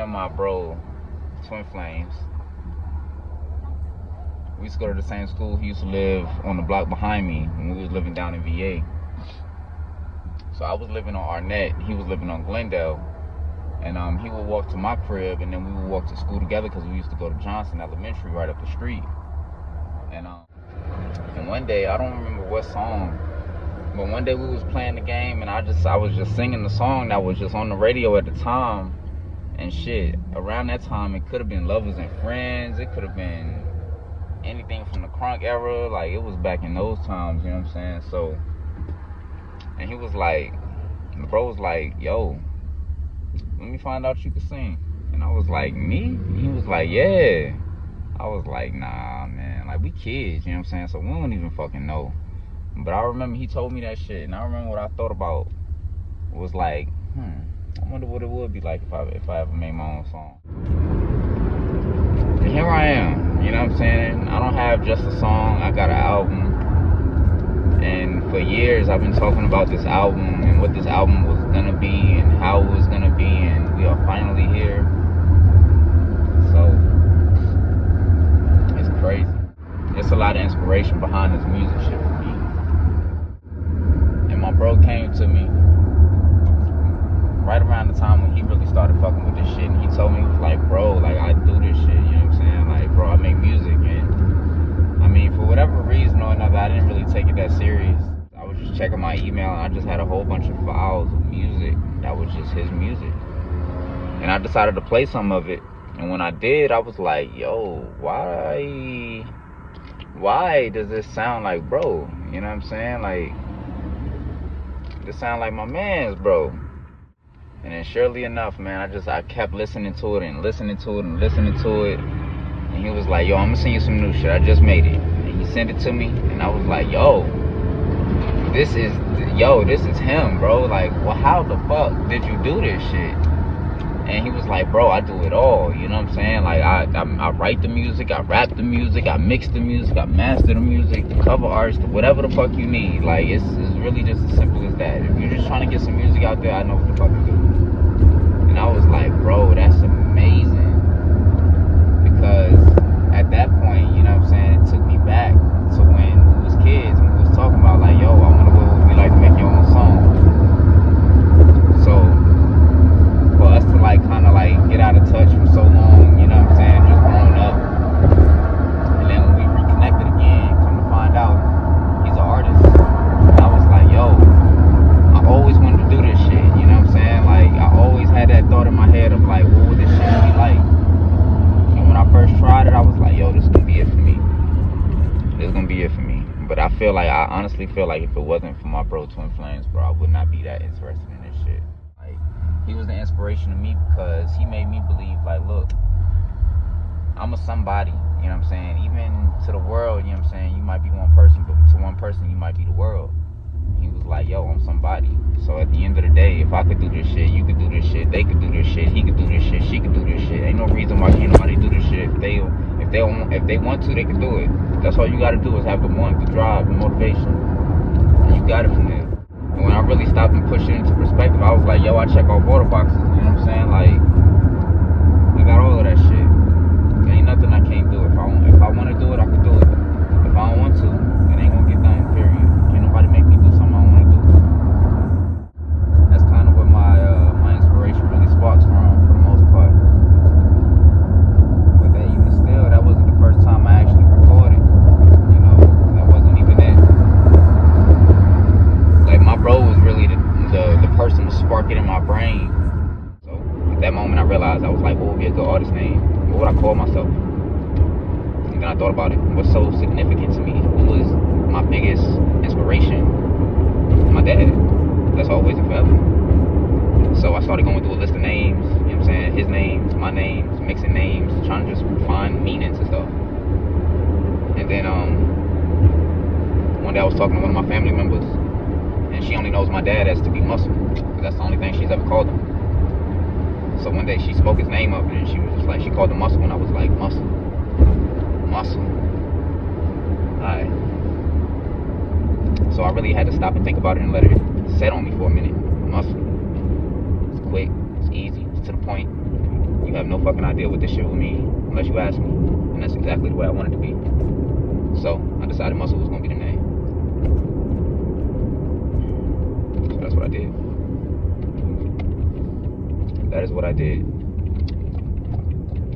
and my bro, twin flames. We used to go to the same school. He used to live on the block behind me when we was living down in VA. So I was living on Arnett. He was living on Glendale. And he would walk to my crib, and then we would walk to school together because we used to go to Johnson Elementary right up the street. And one day, I don't remember what song, but one day we was playing the game, and I was just singing the song that was just on the radio at the time. And shit, around that time, it could have been Lovers and Friends. It could have been anything from the Crunk era. Like, it was back in those times, you know what I'm saying? So, and he was like, the bro was like, yo, let me find out you can sing. And I was like, me? He was like, yeah. I was like, nah, man. Like, we kids, you know what I'm saying? So we don't even fucking know. But I remember he told me that shit, and I remember what I thought about was like, I wonder what it would be like if I ever made my own song. And here I am, you know what I'm saying? I don't have just a song, I got an album. And for years I've been talking about this album and what this album was gonna be and how it was gonna be, and we are finally here. So it's crazy. There's a lot of inspiration behind this music shit for me. And my bro came to me right around the time when he really started fucking with this shit, and he told me, he was like, bro, like, I do this shit, you know what I'm saying? Like, bro, I make music. And I mean, for whatever reason or another, I didn't really take it that serious. I was just checking my email, and I just had a whole bunch of files of music that was just his music. And I decided to play some of it. And when I did, I was like, yo, why does this sound like bro? You know what I'm saying? Like, this sound like my man's bro. And then surely enough, man, I kept listening to it and listening to it and listening to it. And he was like, yo, I'm gonna send you some new shit. I just made it. And he sent it to me, and I was like, yo, this is him, bro. Like, well, how the fuck did you do this shit? And he was like, bro, I do it all. You know what I'm saying? Like, I write the music, I rap the music, I mix the music, I master the music, the cover arts, whatever the fuck you need. Like, it's really just as simple as that. If you're just trying to get some music out there, I know what the fuck to do. And I was like, bro, that's amazing. Because at that point, you know what I'm saying, it took me back to when we was kids and we was talking about, like, yo, I want to go, we like to make your own song. So for us to like kind of like get out of touch for so long, you know what I'm saying, just growing up, and then when we reconnected again, come to find out he's an artist. And I was like, yo, I always wanted to do this shit, you know what I'm saying? Like, I always had that thought in my head of like, what would this shit be like? And when I first tried it, I was like, yo, this is gonna be it for me. This is gonna be it for me. But I honestly feel like if it wasn't for my bro Twin Flames, bro, I would not be that interested in this shit. Like, he was the inspiration to me because he made me believe, like, look, I'm a somebody, you know what I'm saying? Even to the world, you know what I'm saying? You might be one person, but to one person, you might be the world. He was like, yo, I'm somebody. So at the end of the day, if I could do this shit, you could do this shit, they could do this shit, he could do this shit, she could do this shit. Ain't no reason why can't nobody do this shit. If they want to, they can do it. That's all you gotta do is have the want, the drive, the motivation. And you got it from there. And when I really stopped and pushed it into perspective, I was like, yo, I check off water boxes, you know what I'm saying? Like, I got all of that shit. There ain't nothing I can't do. If I want to do it, I can do it. If I don't want to, it ain't gonna get done, period. Can't nobody make me do something I don't want to do. That's kind of where my inspiration really sparks from, for the most part. But that, even still, that wasn't the first time I actually recorded. You know, that wasn't even it. Like, my bro was really the person to spark it in my brain. So at that moment, I realized, I was like, what would be a good artist name? What would I call myself? And then I thought about it. What's so significant to me? Who was my biggest inspiration? My dad. That's always and forever. So I started going through a list of names, you know what I'm saying? His names, my names, mixing names, trying to just find meanings and stuff. And then one day I was talking to one of my family members, and she only knows my dad as to be Muscle, because that's the only thing she's ever called him. So one day she spoke his name up, and she was just like, she called him Muscle, and I was like, Muscle. Alright. So I really had to stop and think about it and let it set on me for a minute. Muscle. It's quick, it's easy, it's to the point. You You have no fucking idea what this shit will mean unless you ask me. And that's exactly the way I want it to be. So I decided Muscle was gonna be the name. So that's what I did. That is what I did.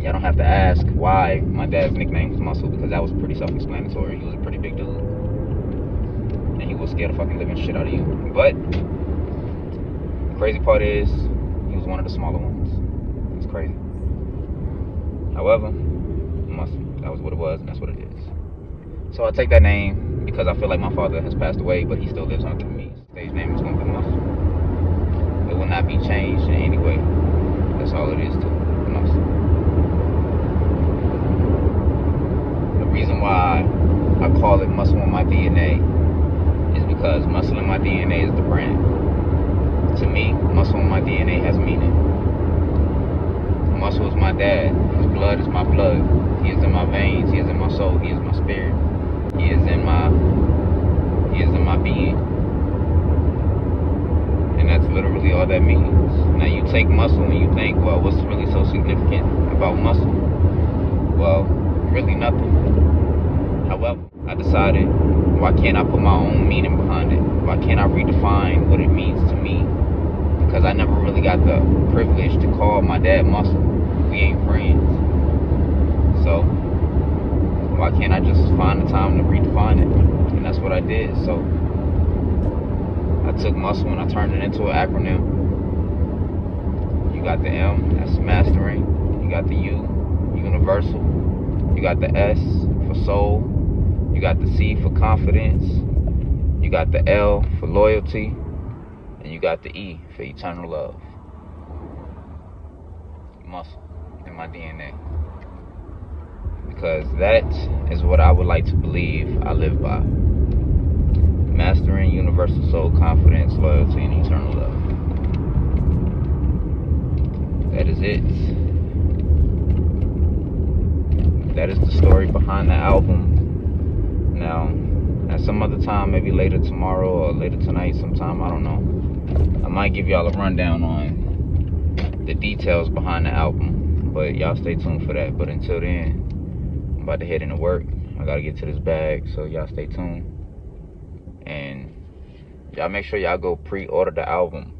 Y'all don't have to ask why my dad's nickname was Muscle, because that was pretty self-explanatory. He was a pretty big dude. And he was scared of fucking living shit out of you. But the crazy part is, he was one of the smaller ones. It's crazy. However, Muscle, that was what it was, and that's what it is. So I take that name because I feel like my father has passed away, but he still lives on through me. Stage name is going to be Muscle. It will not be changed in any way. That's all it is to Muscle. The reason why I call it Muscle in my DNA is because Muscle in my DNA is the brand. To me, Muscle in my DNA has meaning. Muscle is my dad. His blood is my blood. He is in my veins. He is in my soul. He is my spirit. He is in my being. And that's literally all that means. Now you take Muscle and you think, well, what's really so significant about Muscle? Well, really nothing. However, I decided, why can't I put my own meaning behind it? Why can't I redefine what it means to me? Because I never really got the privilege to call my dad Muscle. We ain't friends. So why can't I just find the time to redefine it? And that's what I did. So I took Muscle and I turned it into an acronym. You got the M, that's mastering. You got the U, universal. You got the S for soul. You got the C for confidence. You got the L for loyalty. And you got the E for eternal love. Muscle in my DNA. Because that is what I would like to believe I live by. Mastering universal soul, confidence, loyalty, and eternal love. That is it. That is the story behind the album. Now, at some other time, maybe later tomorrow or later tonight sometime, I don't know, I might give y'all a rundown on the details behind the album. But y'all stay tuned for that. But until then, I'm about to head into work. I gotta get to this bag, so y'all stay tuned. And y'all make sure y'all go pre-order the album.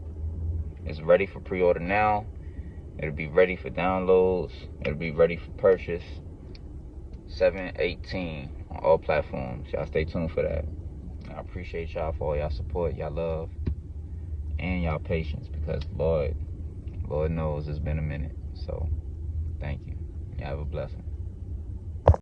It's ready for pre-order now. It'll be ready for downloads. It'll be ready for purchase 7/18 on all platforms. Y'all stay tuned for that. I appreciate y'all for all y'all support, y'all love, and y'all patience, because Lord knows it's been a minute. So thank you. Y'all have a blessing.